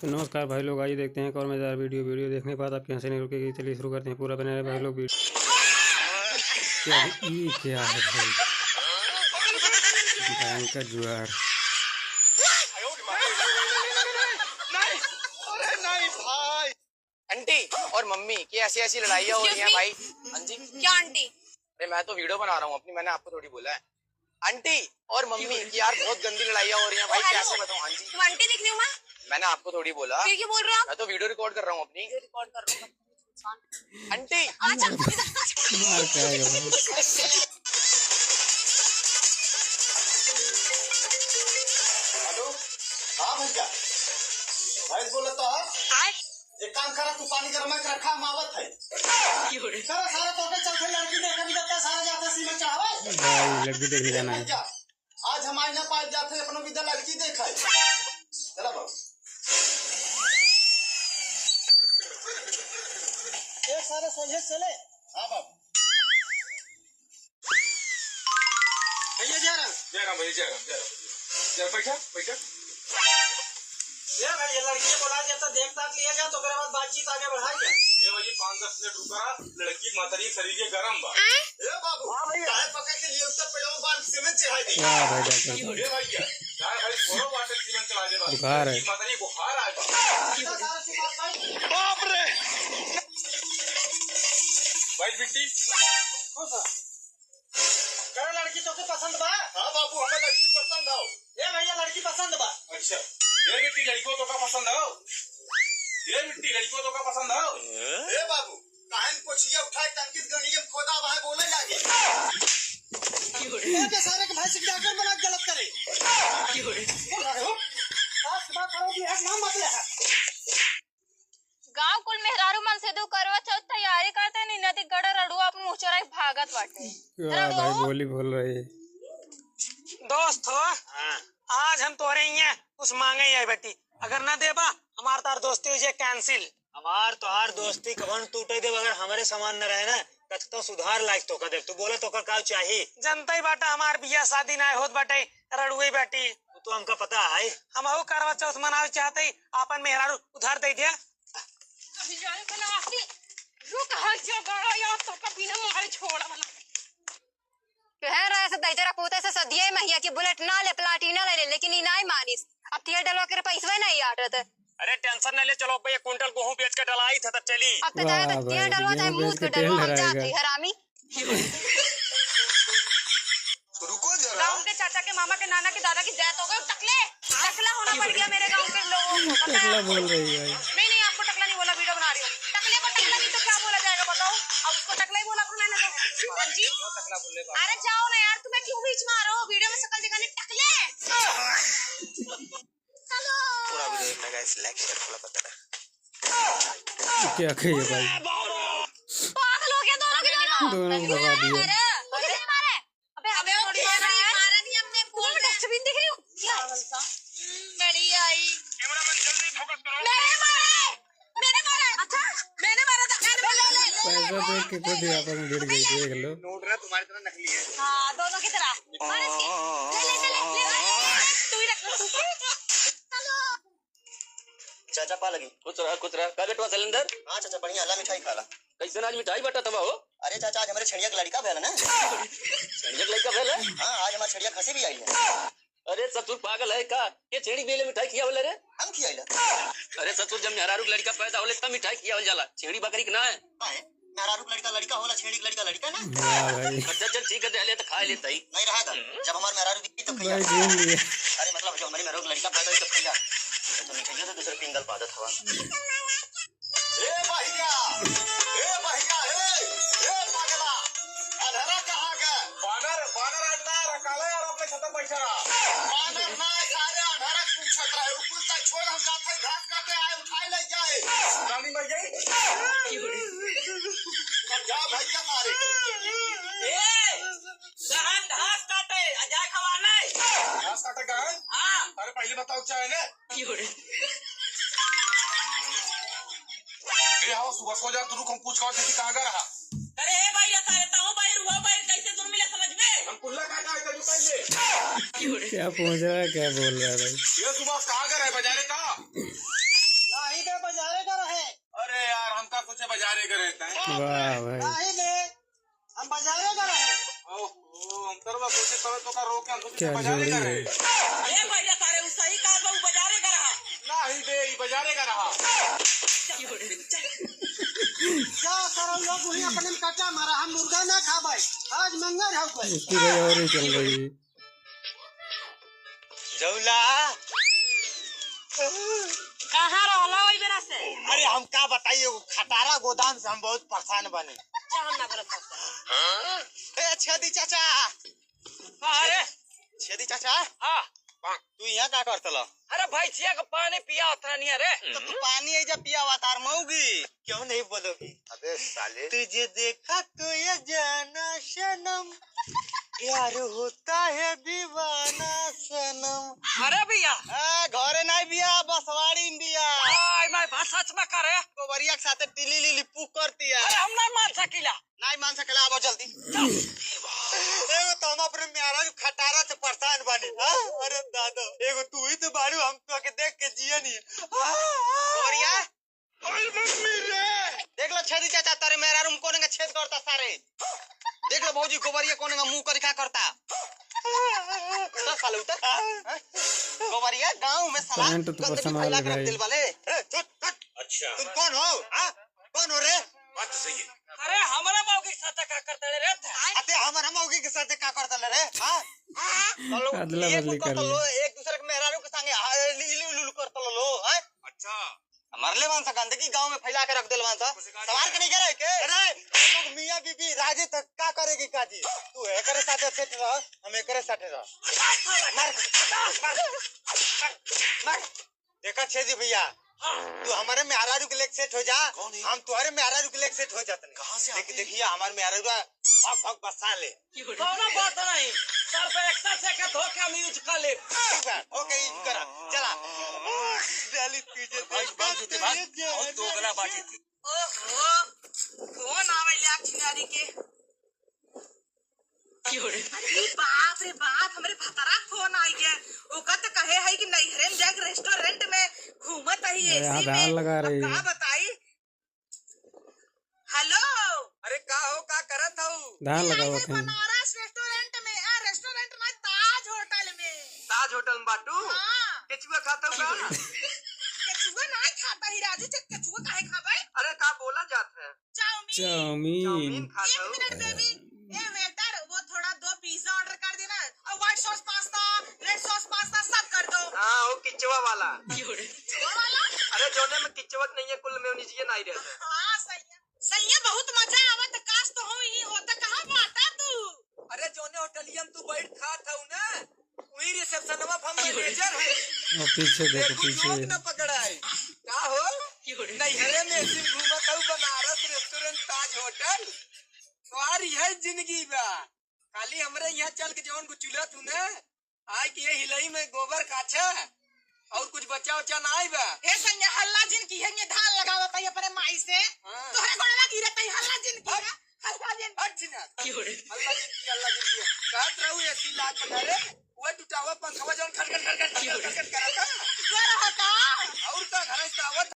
तो नमस्कार भाई लोग, आइए देखते हैं एक और मजेदार वीडियो देखने के बाद आपकी हंसी नहीं रुकेगी। चलिए शुरू करते हैं। पूरा बने रहे भाई लोग। क्या है भाई, भयंकर जुआर। आंटी और मम्मी की ऐसी ऐसी लड़ाइयाँ हो रही हैं भाई। हाँ जी। क्या आंटी? अरे मैं तो वीडियो बना रहा हूँ अपनी, मैंने आपको थोड़ी बोला है। आंटी और मम्मी की यार बहुत गंदी लड़ाइयाँ हो रही हैं भाई, कैसे बताऊँ। हाँ जी, तुम आंटी दिख रही हो? मैंने आपको थोड़ी बोला। फिर क्यों बोल रहे हो? मैं तो वीडियो रिकॉर्ड कर रहा हूँ अपनी। रिकॉर्ड कर रहे हो आंटी अच्छा मार खाएगा भाई। हेलो, हाँ भैया, भाई बोला तो एक काम करा, तू पानी गर्म कर रखा, मावत है सारा सारा तोटे चलते लड़की देखा भी जाता सारा जाता सीमा चाहवे भाई लड़की देखने जाना है। आज हम आई ना पाए जाते अपनो विदा लड़की देखा है। चला बाबू एक सारे सोझे चले। हाँ बाबू भैया जा रहा भैया जा रहा बैठा बैठा। ये भाई, ये लड़की बोला जाता देखता लिया जा तो करे बाद बातचीत आगे बढ़ाई जा। ये भाई 5-10 मिनट रुका, लड़की मातरी शरीर के गरम बा। ए बाबू, चाय पका के लिए उत्तर पे बाल सीमेंट चढ़ाई दी। वाह भाई डॉक्टर ये भैया चाय भाई थोड़ा वाटर सीमेंट चला दे बा। बुखार है। मातरी बुखार आ बा। सारा सी बात भाई। बाप रे भाई बिट्टी कौन सा करे लड़की तो के पसंद बा? हां बाबू, हमें लड़की पसंद आओ। ए भैया लड़की पसंद बा। अच्छा, ये बिट्टी लड़कियों तो का पसंद आओ। ये बिट्टी लड़कियों तो का पसंद आओ। ए बाबू, कान पोछिया उठाए टंकिस गणियम खोदा बा बोले लागे। ए के सारे के भाई से जाकर बना गलत करे। बोल रहे हो आज बात करो भी है नाम मत ले। गांव कुल मेहरारू मन से दो करवा चौथ तैयारी करते नहीं नदी गड़ रड़ू अपन मुचराई भागत बाटे। वाह भाई बोली बोल रही है। दोस्त हो आज हम तोरे ही कुछ मांगे ही है बेटी, अगर न देबा हमार तार दोस्ती हो जाए कैंसिल। हमार तोहार दोस्ती कवन टूटे दे अगर हमारे सामान न रहे ना तो सुधार लायक तो कर दे। तू बोले तो कर का चाहिए जनता ही बाटा हमार बिया शादी ना होत बाटे रड़ुई बेटी। तो हमका पता है हम हो करवा चौथ मनावे चाहते अपन मेहरारू उधार दे दिया। अभी जाने को ना आती रुक हल जा गड़ा या तो कभी ना मारे छोड़ा बना कह रहा है दैजरा पोते से सदिये महिया की बुलेट ना ले प्लाटिना ले लेकिन इनाई मानिस अब तेल डलवा के पैसा नहीं आटत। अरे टेंशन न ले, चलो भैया क्विंटल गेहूं बेच के डलाई था तब चली। अब तो जाए तो तेल डलवा चाहे मुंह के डलवा हम जाते हरामी। रुको जरा, गांव के चाचा के मामा के नाना के दादा की डेथ हो गई, टकला होना पड़ गया मेरे गांव के लोगों को। पता टकला है? बोल रही है। नहीं आपको टकला नहीं बोला, वीडियो बना रही हूँ। टकले को टकला नहीं तो क्या बोला जाएगा बताओ? अब उसको टकला ही बोला मैंने तो। हाँ जी, अरे जाओ ना यार, तुम्हें क्यों बीच में आ रहे हो? वीडियो में शकल दिखाने टकले। हेलो पूरा वीडियो देखने का लाइक शेयर फॉलो करते रहे। क्या कहिए भाई, पागल हो गया दोनों के दोनों को भगा दिया। अबे मारे, अबे थोड़ी मारा नहीं हमने। पूरा डस्टबिन दिख रही हूँ बड़ी आई। मैंने मारा अच्छा मैंने मारा था। पैसा देख के खुद ही आपस में भिड़ गई। देख लो नोट रहा तुम्हारी तरह नकली है। हाँ दोनों की तरह मार इसकी। ले तू ही रख ले। हेलो चाचा पा लगी कुछ रहा का गटवा सिलेंडर। हाँ चाचा बढ़िया, अल्लाह मिठाई खाला। कैसे आज मिठाई बटा तबा हो। अरे चाचा आज हमारे छड़िया का लड़का भेला ना। संजय लड़का भेल है। हाँ आज हमारी छड़िया खसी भी आई है। अरे ससुर पागल है का, ये छेड़ी बेले मिठाई खियावल रे। हम खियाइला। अरे ससुर जब मेहरारू लड़का पैदा होले तब मिठाई खियावल जाला, छेड़ी बकरी के ना है। मेहरारू लड़का लड़का होला, छेड़ी लड़का लड़का ना। वाह भाई अच्छा चल ठीक है, दे ले तो खा लेता ही नहीं रहा था जब हमारे मेहरारू दिखी तो खिया। भाई घूम लिए। अरे मतलब जो हमारी मेहरारू लड़का पैदा हुई तो खिया तो मिठाई तो दूसरे पिंगल पादत हवा। ए भैया ए पागला अधरा कहां गया? बानर अड्डा रखाला और अपने छत बैठा बानर ना सारे अधरा पूछत रहे ऊपर तक छोड़ हम जाते घास काटे आए उठाई ले जाए। रानी मर गई। जा भैया मारे जहां घास काटे जा खवाना घास काटे का है। अरे पहले बताओ क्या है ना। ये आओ सुबह सो जा, तुम पूछ कर देखी कहाँ गया रहा। अरे भाई रहता हूँ भाई रुआ भाई कैसे तुम मिले समझ में। हम कुल्ला कहाँ का जो पहले क्या पहुंच रहा है, क्या बोल रहा है भाई। ये सुबह कहाँ गया है बाजारे का। वाह भाई नहीं ले हम बाजारे का रहे ओहो हम तरवा सोचे तवे तो का रोक के हम सोचे क्या बाजारे जोड़ी का है। रहे ए भैया तारे उस सही कहा बाबू बाजारे का रहा। नहीं बे ई बाजारे का रहा। क्या करो लोग वही अपने में कच्चा मारा हम मुर्गा ना खा भाई आज मंगल है कोई इसकी भाई और ही चल रही है। जौला कहाँ रहला वही बेरा से? अरे हम क्या बताइए वो खटारा गोदाम से हम बहुत परेशान बने हम ना करत ए छेदी चाचा अरे छेदी चाचा हाँ तू यहाँ क्या करतला अरे भैंसिया का पानी पिया उतना नहीं अरे तो तू पानी ऐजा पिया हुआ तार मऊगी क्यों नहीं बोलोगी अबे साले तुझे देखा तो ये जाना सनम प्यार होता है दीवाना सनम अरे भैया घरे नहीं बिया बसवाड़ी में बिया आई मैं बात सच में करे गोबरिया के साथे टिली लिली पुक करती है अरे हम नहीं मान सकीला नहीं मान सकला अब जल्दी एगो तो हम अपने म्यारा जो खटारा से परेशान बानी अरे दादा एगो तू ही तो बाड़ू हम तो के देख के जिया नहीं गोबरिया ओए मम्मी रे देख लो छेदी चाचा तारे मेरा रूम कोने का छेद करता सारे देख लो भौजी गोबरिया कोने का मुंह कर क्या करता उतर साले उतर गोबरिया गांव में साला पैंट तो गंदगी संभाल फैला के रख भाई। दिल वाले अच्छा तुम कौन हो कौन हो रे बात तो सही है। अरे हमारा माँ के साथ क्या करते रे अते हमर मौगी के साथ क्या करता ले रे अदला बदली कर ली। एक दूसरे के मेहरारू के संगे लिलू करता लो अच्छा मरले मान सा गंदगी गांव में फैला के रख दिल मान सा सवार के नहीं करे के अरे हम लोग मियां बीबी राजे तक का करेगी काजी तू एकरे साथे सेट रह हम एकरे साथे रह मार देखा छेदी भैया तू हमारे मेहरारू के लेके सेट हो जा हम तुम्हारे मेहरारू के लेके सेट हो जाते कहां से देखिए हमारे मेहरारू भग भग बसा ले कौन बात नहीं सर पे एक्स्ट्रा से का धोके हम यूज कर ले ठीक है ओके यूज करा चला डाली तुझे बहुत दोगला बाटी थी। ओहो कौन आवे लक्ष्मी के अरे बाप रे बाप हमरे भतरा फोन आई गया ओका तो कहे है कि नैहरे में जाके रेस्टोरेंट में घूमत ही अरे एसी आधार में लगा रही अब है। का बताई हेलो अरे का हो का करत हो धान लगा हुआ कहीं बनारस रेस्टोरेंट में रेस्टोरेंट में ताज होटल में ताज होटल में बाटू हाँ केचुआ खाता हूँ का केचुआ नहीं खाता ही राजू केचुआ काहे खाबे अरे का बोला जाता है चाउमीन चाउमीन खाता एक हूँ मिनट बेबी ए वेटर वो थोड़ा 2 पिज्जा ऑर्डर कर देना और white sauce pasta red sauce pasta सब कर दो हाँ वो किचवा वाला वो वाला अरे जोने में किचवत नहीं है कुल में नीचे नहीं रहता हाँ सही है बहुत मजा आवत काश तो हो ही होता कहाँ बाटा तू अरे जोने होटलिया में तू बैठ खा था ना वही रिसेप्शन में हम मैनेजर है और पीछे देखो पीछे न पकड़ाए का हो नैहरे में सिम घूमत हूँ बनारस रेस्टोरेंट ताज होटल तुम्हारी है जिंदगी बा खाली हमरे यहाँ चल के जवन को चूल्हा तू ने आय कि ये हिलई में गोबर काछा और कुछ बच्चा उच्चा ना आई बा हे संगे हल्ला जिन की है ये धान लगावत है अपने माई से हाँ। तोहरे गोड़वा गिरत है हल्ला जिन की है हल्ला जिन अच्छा अल्लाह जिंदगी कहत रहू ऐसी लात बना रे वो टूटावा पंखवा जवन खटखट खटखट खटखट करता गोरा का